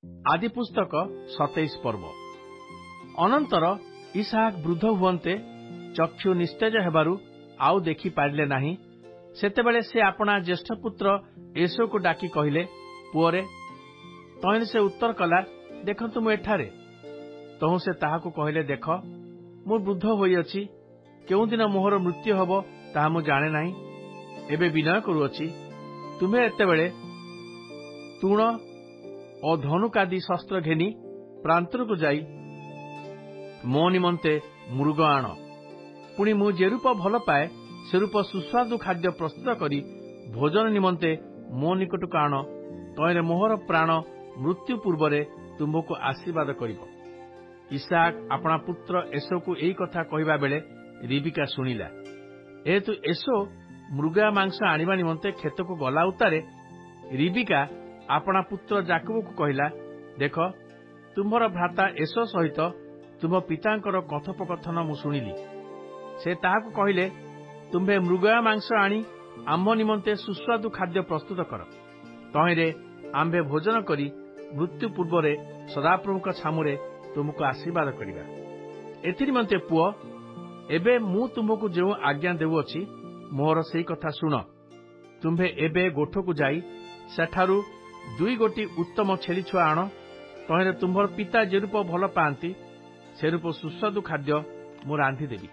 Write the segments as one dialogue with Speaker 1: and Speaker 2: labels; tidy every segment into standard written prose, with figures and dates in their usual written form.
Speaker 1: आदि पुस्तक 27 पर्व। अनंतर इसहाक वृद्ध हुवन्ते चक्षु निस्तेज हेबारु आउ देखि पारिले नाही। सेतेबेले से आपणा ज्येष्ठ पुत्र एसो को डाकी कहिले, पुओरे। तहिं से उत्तर कला, देखंतु मु एठारे। तहु से ताहाकु कहिले, देख मु वृद्ध होइअछि, केउ दिन मोहर मृत्यु हबो ताहा मु जाने नाही। एबे विनय करूअछि, तुमे एतेबेले तूण और धनुकादि शस्त्र घेनी प्रांतर को जाई मो निमंते मृग आण। पुणी मु जे रूप भल पाए से रूप सुस्वादु खाद्य प्रस्तुत करी भोजन निमंते मो निकटक आण। तहिरे मोहर प्राण मृत्यु पूर्वरे तुमको आशीर्वाद करिब। इसहाक अपना पुत्र एसो को एई कथा कहिबा बेले रिबिका सुनिला। एतु एसो मृगा मांस आनिबा निमंते खेत को गला उतारे रिबिका अपना पुत्र जाकब को कहिला, देख तुम्हर भ्राता एसो सहित तुम पितांकर कथोपकथन मु सुनिली। से ताहाकु कहिले, तुम्भे मृगा मांस आनी आम्भ निमंते सुस्वादु खाद्य प्रस्तुत कर। तहिरे आम्भे भोजन करी मृत्यु पूर्वरे सदाप्रभुक छामुरे तुमको आशीर्वाद करिबा। एथि निमंते पुओ, एबे मु तुमको जो आज्ञा देउअछि मोहर सेई कथा सुन। तुम्भे एबे गोठको जाई सेठारु 2 गोटी उत्तम छेली छुआ आण। तहिरे तुम्भर पिता जे रूप भल पाआंती से रूप सुस्वादु खाद्य मु रांधि देबी।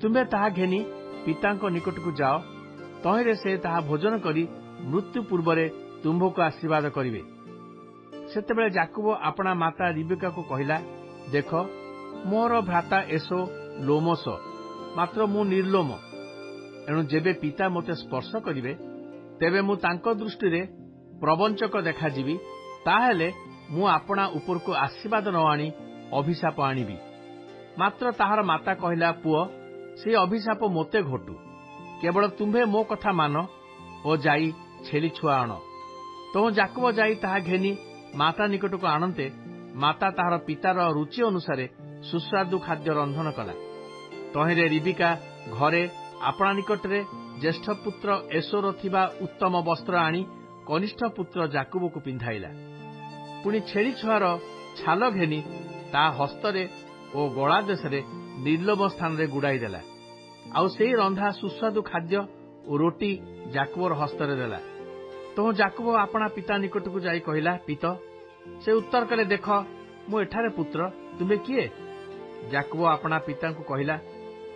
Speaker 1: तुम्भे ताहा घेनी पितांक निकटको जाओ। तहिरे से ताहा भोजन करी मृत्यु पूर्वरे तुम्भको आशीर्वाद करिवे। सेतेबेले जाकब अपना माता रिबेका को कहिला, देख मोर भ्राता एसो लोमस, मात्र मु निर्लोम। एणु जेबे पिता मते स्पर्श करिवे तेबे मु तांको दृष्टि रे प्रवंचक देखाजीवी। ताहेले मु आपणा उपरको आशीर्वाद न आनी अभिशाप आनिबी। मात्र ताहार माता कहिला, पुओ से अभिशाप मोते घटू, केवल तुम्भे मो कथा मान ओ जाई छेली छुआ आण। तो जाकब जाई ताहा घेनी माता निकटको आणन्ते माता ताहार पितार रुचि अनुसारे सुस्वादु खाद्य रंधन कला। तहिरे रिबिका घरे आपणा निकटरे ज्येष्ठ पुत्र एसोर थिबा उत्तम वस्त्र आनी कनिष्ठ पुत्र जाकब को पिंधाइला। पुणी छेली छुआर छाल घेनी ता हस्तरे ओ गला देशरे निर्लोभ स्थान रे गुड़ाई देला। आउ सेई रंधा सुस्वादु खाद्य ओ रोटी जाकबर हस्तरे देला। तो जाकब अपना पिता निकटको जाई कहिला, पित। से उत्तर कले, देख मु एठारे पुत्र, तुमे किए? जाकब अपना पिता को कहिला,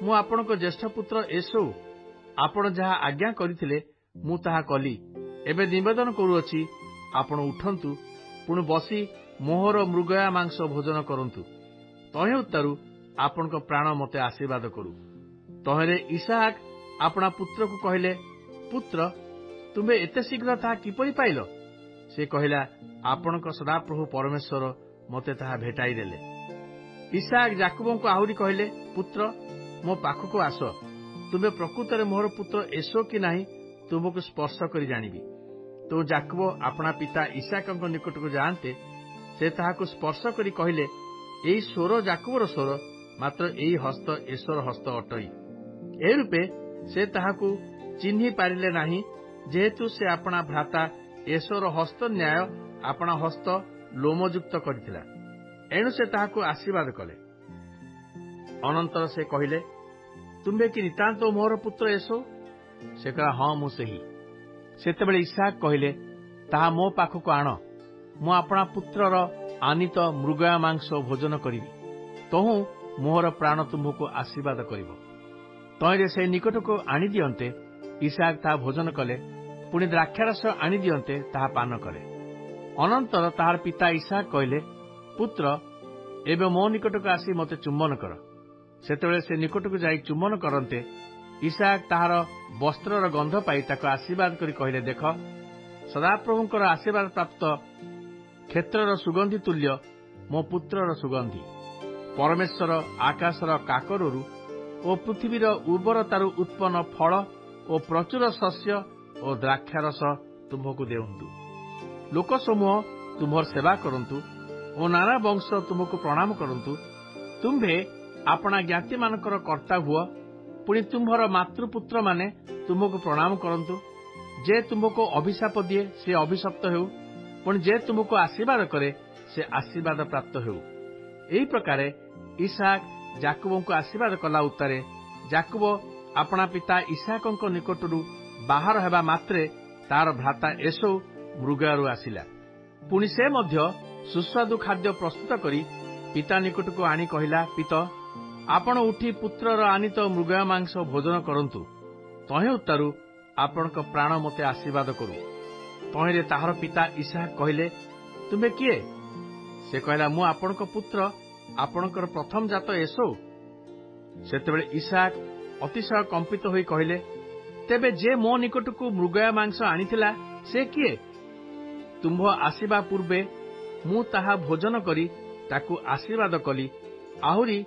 Speaker 1: मु आपनको ज्येष्ठ पुत्र एसो, आपण जहा आज्ञा करिथिले मु ताहा कली। एबे निवेदन करूअछि, आपण उठंतु, पुणी बसी मोहर मृगया मांस भोजन करंतु। तहे उत्तरु आपणको प्राण मते आशीर्वाद करू। तहेरे इसहाक अपना पुत्र को कहिले, पुत्र तुमे एते शीघ्र ताहा किपरि पाइल? से कहिला, आपणको सदाप्रभु परमेश्वर मते ताहा भेटाई देले। इसहाक जाकब को आहुरी कहिले, पुत्र मो पाखको आस, तुमे प्रकृतरे मोहर पुत्र एसो कि नाही तुमको स्पर्श करी जानिबी। तो जाकब अपना पिता इसहाकଙ୍କ निकटको जाते से ताहाको स्पर्श करी कहिले, एई स्वर जाकबर स्वर, मात्र एई हस्त एसोर हस्त अटई। ए रूपे से ताहाको चिन्हि पारिले नाही, जेहेतु से अपना भ्राता एसोर हस्त न्याय अपना हस्त लोमयुक्त करथिला। एणु से ताहाको आशीर्वाद कले। अनंतर से कहिले, तुम्बे कि नितांत मोहर पुत्र एसो? से कहा, हाँ मु सही। सेतेबेले इसहाक कहिले, ताहा मो पाखको आण, मु अपना पुत्रर आनित मृगया मांस भोजन करिबी। तहु मोहर प्राण तुम्भको आशीर्वाद करिब। तहिरे से निकटको आनी दियन्ते इसहाक ताहा भोजन कले। पुणी द्राक्षारस आनी दियन्ते ताहा पान कले। अनंतर ताहार पिता इसहाक कहिले, पुत्र एबे मो निकटको आसी मते चुम्बन कर। सेतेबेले से निकटको जाई चुम्बन करन्ते इसहाक ताहार वस्त्रर गंध पाई ताको आशीर्वाद करी कहिले, देख सदाप्रभुंकर आशीर्वाद प्राप्त क्षेत्रर सुगंधी तुल्य मो पुत्रर सुगंधी। परमेश्वर आकाशर काकररू ओ पृथ्वीर उर्वरतारू उत्पन्न फल ओ प्रचुर शस्य ओ द्राक्षारस तुम्भको देउंतु। लोक समूह तुम्हर सेवा करंतु ओ नाना वंश तुमको प्रणाम करंतु। तुम्भे अपना ज्ञाति मानकर कर्ता हुआ। पुणी तुम्भर मातृपुत्र माने तुमको प्रणाम करंतु। जे तुमको अभिशाप दिए से अभिशप्त हेउ, ପୁଣି ଯେ ତୁମକୁ ଆଶୀର୍ବାଦ କରେ ସେ ଆଶୀର୍ବାଦ ପ୍ରାପ୍ତ ହେଉ। ଏହି ପ୍ରକାରେ ଇସାକ୍ ଯାକୁବଙ୍କୁ ଆଶୀର୍ବାଦ କଲା ଉତ୍ତାରେ ଯାକୁବ ଆପଣା ପିତା ଇସାକଙ୍କ ନିକଟରୁ ବାହାର ହେବା ମାତ୍ରେ ତାର ଭ୍ରାତା ଏସୋ ମୃଗୟାରୁ ଆସିଲା। ପୁଣି ସେ ମଧ୍ୟ ସୁସ୍ୱାଦୁ ଖାଦ୍ୟ ପ୍ରସ୍ତୁତ କରି ପିତା ନିକଟକୁ ଆଣି କହିଲା, ପିତ, ଆପଣ ଉଠି ପୁତ୍ରର ଆନିତ ମୃଗୟା ମାଂସ ଭୋଜନ କରନ୍ତୁ। ତହିଁ ଉତ୍ତାରୁ ଆପଣଙ୍କ ପ୍ରାଣ ମୋତେ ଆଶୀର୍ବାଦ କରୁ। ତହିଁରେ ତାହାର ପିତା ଇସାକ୍ କହିଲେ, ତୁମେ କିଏ? ସେ କହିଲା, ମୁଁ ଆପଣଙ୍କ ପୁତ୍ର, ଆପଣଙ୍କର ପ୍ରଥମ ଜାତ ଏସୋ। ସେତେବେଳେ ଇସାକ୍ ଅତିଶୟ କମ୍ପିତ ହୋଇ କହିଲେ, ତେବେ ଯେ ମୋ ନିକଟକୁ ମୃଗୟା ମାଂସ ଆଣିଥିଲା ସେ କିଏ? ତୁମ୍ଭ ଆସିବା ପୂର୍ବେ ମୁଁ ତାହା ଭୋଜନ କରି ତାକୁ ଆଶୀର୍ବାଦ କଲି, ଆହୁରି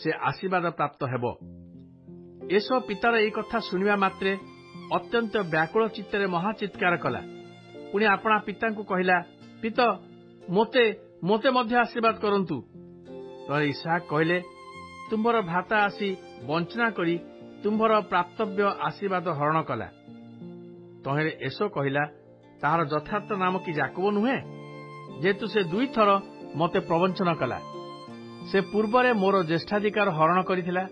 Speaker 1: ସେ ଆଶୀର୍ବାଦ ପ୍ରାପ୍ତ ହେବ। ଏସୋ ପିତାର ଏହି କଥା ଶୁଣିବା ମାତ୍ରେ ଅତ୍ୟନ୍ତ ବ୍ୟାକୁଳ ଚିତ୍ତରେ ମହାଚିତ୍କାର କଲା। ପୁଣି ଆପଣା ପିତାଙ୍କୁ କହିଲା, ପିତ, ମୋତେ ମଧ୍ୟ ଆଶୀର୍ବାଦ କରନ୍ତୁ। ତଳେ ଇସାକ୍ କହିଲେ, ତୁମ୍ଭର ଭ୍ରାତା ଆସି ବଞ୍ଚନା କରି ତୁମ୍ଭର ପ୍ରାପ୍ତବ୍ୟ ଆଶୀର୍ବାଦ ହରଣ କଲା। ତହିଁରେ ଏସୋ କହିଲା, ତାହାର ଯଥାର୍ଥ ନାମ କି ଯାକୁବ ନୁହେଁ? ଯେହେତୁ ସେ 2 ଥର ମୋତେ ପ୍ରବଞ୍ଚନା କଲା। ସେ ପୂର୍ବରେ ମୋର ଜ୍ୟେଷ୍ଠାଧିକାର ହରଣ କରିଥିଲା,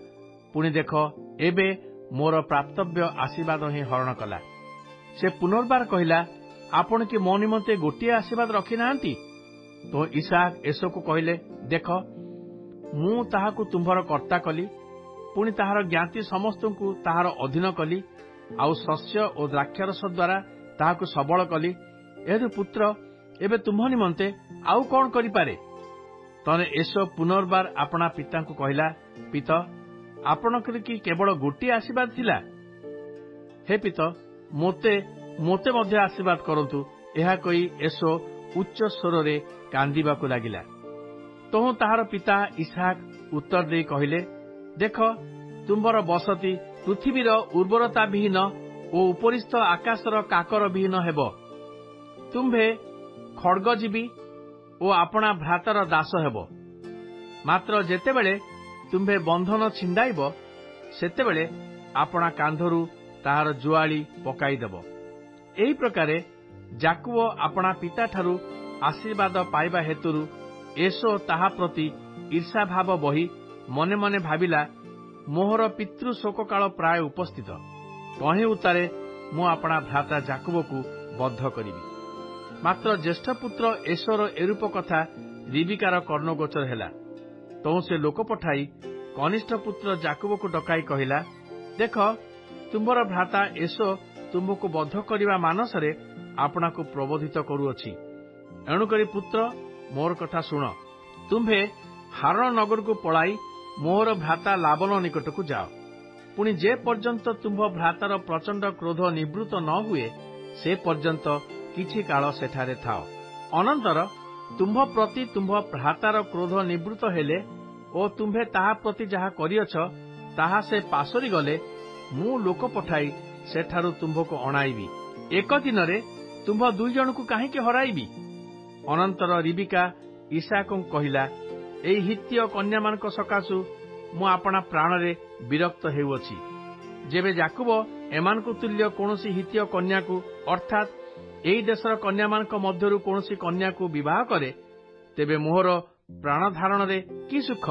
Speaker 1: ପୁଣି ଦେଖ ଏବେ ମୋର ପ୍ରାପ୍ତବ୍ୟ ଆଶୀର୍ବାଦ ହିଁ ହରଣ କଲା। ସେ ପୁନର୍ବାର କହିଲା, ଆପଣ କି ମୋ ନିମନ୍ତେ ଗୋଟିଏ ଆଶୀର୍ବାଦ ରଖିନାହାନ୍ତି? ତ ଇସାକ୍ ଏସୋକୁ କହିଲେ, ଦେଖ, ମୁଁ ତାହାକୁ ତୁମ୍ଭର କର୍ତ୍ତା କଲି, ପୁଣି ତାହାର ଜ୍ଞାତି ସମସ୍ତଙ୍କୁ ତାହାର ଅଧୀନ କଲି, ଆଉ ଶସ୍ୟ ଓ ଦ୍ରାକ୍ଷାରସ ଦ୍ୱାରା ତାହାକୁ ସବଳ କଲି। ଏହେତୁ ପୁତ୍ର, ଏବେ ତୁମ୍ଭ ନିମନ୍ତେ ଆଉ କଣ କରିପାରେ? ତଳେ ଏସୋ ପୁନର୍ବାର ଆପଣା ପିତାଙ୍କୁ କହିଲା, ପିତ, ଆପଣଙ୍କର କି କେବଳ ଗୋଟିଏ ଆଶୀର୍ବାଦ ଥିଲା? ହେ ପିତ, ମୋତେ ମଧ୍ୟ ଆଶୀର୍ବାଦ କରନ୍ତୁ। ଏହା କହି ଏସୋ ଉଚ୍ଚ ସ୍ୱରରେ କାନ୍ଦିବାକୁ ଲାଗିଲା। ତହୁଁ ତାହାର ପିତା ଇସାକ୍ ଉତ୍ତର ଦେଇ କହିଲେ, ଦେଖ, ତୁମ୍ଭର ବସତି ପୃଥିବୀର ଉର୍ବରତା ବିହୀନ ଓ ଉପରିସ୍ଥ ଆକାଶର କାକର ବିହୀନ ହେବ। ତୁମ୍ଭେ ଖଡ୍ଗଜୀବୀ ଓ ଆପଣା ଭ୍ରାତାର ଦାସ ହେବ। ମାତ୍ର ଯେତେବେଳେ ତୁମ୍ଭେ ବନ୍ଧନ ଛିଣ୍ଡାଇବ, ସେତେବେଳେ ଆପଣା କାନ୍ଧରୁ ତାହାର ଜୁଆଳି ପକାଇଦେବ। ଏହି ପ୍ରକାରେ ଯାକୁବ ଆପଣା ପିତାଠାରୁ ଆଶୀର୍ବାଦ ପାଇବା ହେତୁରୁ ଏସୋ ତାହା ପ୍ରତି ଈର୍ଷାଭାବ ବହି ମନେ ମନେ ଭାବିଲା, ମୋହର ପିତୃ ଶୋକକାଳ ପ୍ରାୟ ଉପସ୍ଥିତ। ତହିଁ ଉତ୍ତାରେ ମୁଁ ଆପଣା ଭ୍ରାତା ଯାକୁବକୁ ବଦ୍ଧ କରିବି। ମାତ୍ର ଜ୍ୟେଷ୍ଠ ପୁତ୍ର ଏସୋର ଏରୂପ କଥା ରିବିକାର କର୍ଣ୍ଣଗୋଚର ହେଲା। ତହୁଁ ସେ ଲୋକ ପଠାଇ କନିଷ୍ଠ ପୁତ୍ର ଯାକୁବକୁ ଡକାଇ କହିଲା, ଦେଖ, ତୁମ୍ଭର ଭ୍ରାତା ଏସୋ ତୁମ୍ଭକୁ ବଦ୍ଧ କରିବା ମାନସରେ ଆପଣାକୁ ପ୍ରବୋଧିତ କରୁଅଛି। ଏଣୁକରି ପୁତ୍ର, ମୋର କଥା ଶୁଣ। ତୁମ୍ଭେ ହାରଣ ନଗରକୁ ପଳାଇ ମୋର ଭ୍ରାତା ଲାବନ ନିକଟକୁ ଯାଅ। ପୁଣି ଯେ ପର୍ଯ୍ୟନ୍ତ ତୁମ୍ଭ ଭ୍ରାତାର ପ୍ରଚଣ୍ଡ କ୍ରୋଧ ନିବୃତ୍ତ ନ ହୁଏ, ସେ ପର୍ଯ୍ୟନ୍ତ କିଛି କାଳ ସେଠାରେ ଥାଅ। ଅନନ୍ତର ତୁମ୍ଭ ପ୍ରତି ତୁମ୍ଭ ଭ୍ରାତାର କ୍ରୋଧ ନିବୃତ୍ତ ହେଲେ ଓ ତୁମ୍ଭେ ତାହା ପ୍ରତି ଯାହା କରିଅଛ ତାହା ସେ ପାସୋରି ଗଲେ, ମୁଁ ଲୋକ ପଠାଇ ସେଠାରୁ ତୁମ୍ଭକୁ ଅଣାଇବି। ଏକ ଦିନରେ ତୁମ୍ଭ 2 ଜଣଙ୍କୁ କାହିଁକି ହରାଇବି? ଅନନ୍ତର ରିବିକା ଇସାକଙ୍କୁ କହିଲା, ଏହି ହିତ୍ୟ କନ୍ୟାମାନଙ୍କ ସକାଶୁ ମୁଁ ଆପଣା ପ୍ରାଣରେ ବିରକ୍ତ ହେଉଅଛି। ଯେବେ ଯାକୁବ ଏମାନଙ୍କୁ ତୁଲ୍ୟ କୌଣସି ହିତ୍ୟ କନ୍ୟାକୁ ଅର୍ଥାତ୍ ଏହି ଦେଶର କନ୍ୟାମାନଙ୍କ ମଧ୍ୟରୁ କୌଣସି କନ୍ୟାକୁ ବିବାହ କରେ, ତେବେ ମୋହର ପ୍ରାଣଧାରଣରେ କି ସୁଖ?